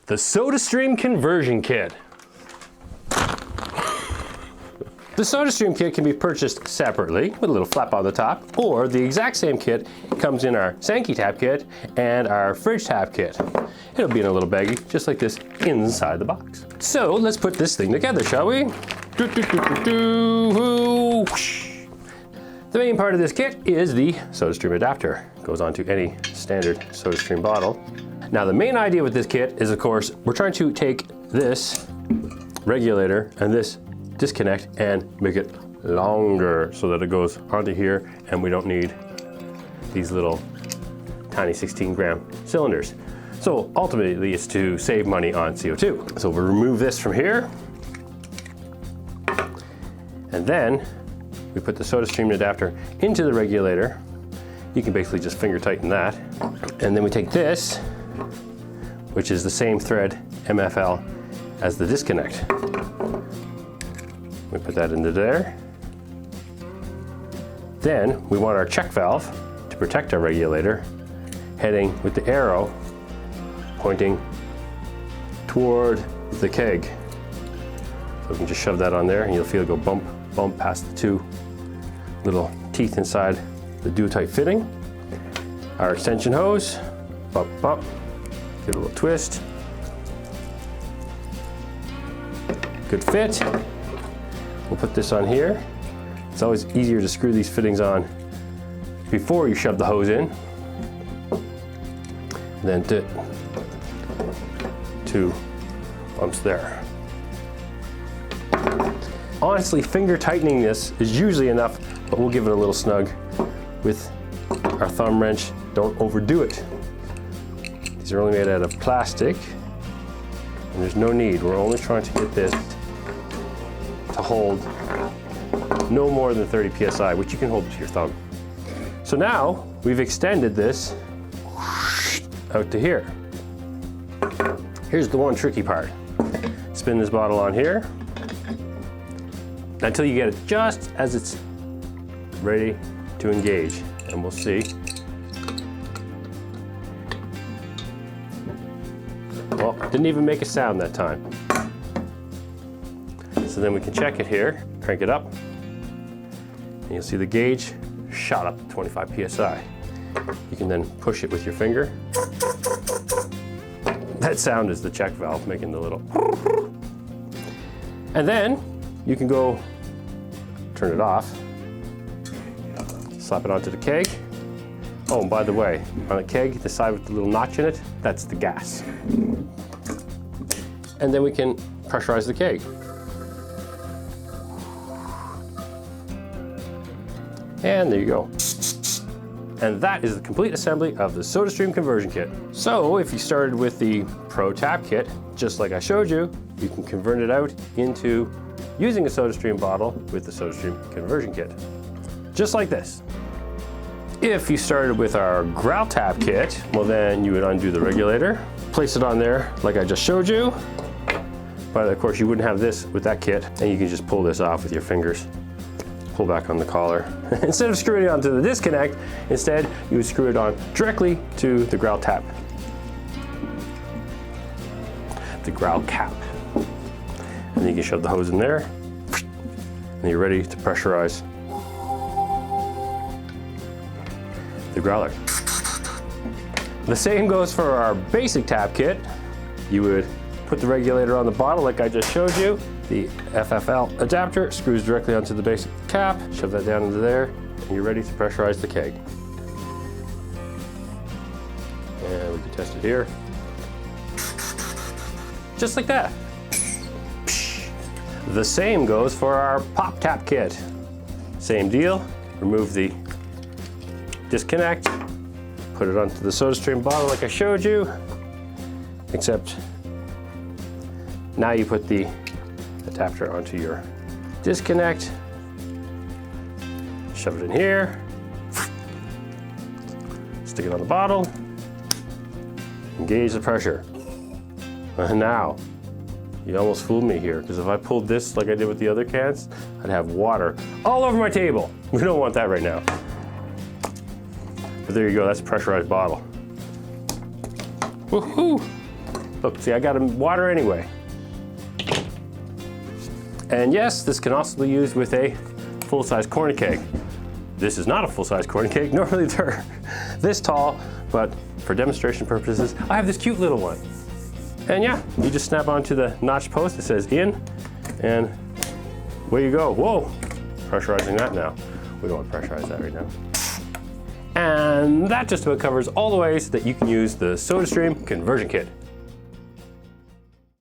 The Sodastream Conversion Kit. The Sodastream Kit can be purchased separately with a little flap on the top, or the exact same kit comes in our Sanke Tap Kit and our Fridge Tap Kit. It'll be in a little baggie, just like this, inside the box. So let's put this thing together, shall we? The main part of this kit is the Sodastream adapter. It goes onto any standard Sodastream bottle. Now the main idea with this kit is, of course, we're trying to take this regulator and this disconnect and make it longer so that it goes onto here and we don't need these little tiny 16-gram cylinders. So ultimately it's to save money on CO2. So we'll remove this from here, and then we put the Sodastream adapter into the regulator. You can basically just finger tighten that. And then we take this, which is the same thread MFL as the disconnect. We put that into there. Then we want our check valve to protect our regulator, heading with the arrow pointing toward the keg. So we can just shove that on there and you'll feel it go bump, bump past the two little teeth inside the duo-type fitting. Our extension hose, bump, bump, give it a little twist. Good fit. We'll put this on here. It's always easier to screw these fittings on before you shove the hose in. Then two bumps there. Honestly, finger tightening this is usually enough, but we'll give it a little snug with our thumb wrench. Don't overdo it. These are only made out of plastic, and there's no need. We're only trying to get this to hold no more than 30 psi, which you can hold with your thumb. So now we've extended this out to here. Here's the one tricky part. Spin this bottle on here until you get it just as it's ready to engage, and we'll see. Well, didn't even make a sound that time. So then we can check it here, crank it up, and you'll see the gauge shot up to 25 psi. You can then push it with your finger. That sound is the check valve making the little. And then you can go turn it off, slap it onto the keg. Oh, and by the way, on the keg, the side with the little notch in it, that's the gas. And then we can pressurize the keg. And there you go. And that is the complete assembly of the Sodastream Conversion Kit. So if you started with the Pro Tap Kit, just like I showed you, you can convert it out into using a Sodastream bottle with the Sodastream Conversion Kit. Just like this. If you started with our Growl Tap Kit, well then you would undo the regulator, place it on there like I just showed you. But of course you wouldn't have this with that kit, and you can just pull this off with your fingers. Pull back on the collar. Instead of screwing it onto the disconnect, instead you would screw it on directly to the growl tap. The growl cap. And then you can shove the hose in there, and you're ready to pressurize the growler. The same goes for our basic tap kit. You would put the regulator on the bottle like I just showed you. The FFL adapter screws directly onto the basic cap, shove that down into there, and you're ready to pressurize the keg. And we can test it here. Just like that. The same goes for our Pop Tap Kit. Same deal, remove the disconnect, put it onto the Sodastream bottle like I showed you, except now you put the adapter onto your disconnect, shove it in here, stick it on the bottle, engage the pressure. And now, you almost fooled me here, because if I pulled this like I did with the other cans, I'd have water all over my table. We don't want that right now. But there you go, that's a pressurized bottle. Woohoo! Look, see, I got water anyway. And yes, this can also be used with a full-size corn keg. This is not a full-size corn keg. Normally they're this tall, but for demonstration purposes, I have this cute little one. And yeah, you just snap onto the notch post that says in, and away you go. Whoa, pressurizing that now. We don't want to pressurize that right now. And that just about covers all the ways that you can use the Sodastream Conversion Kit.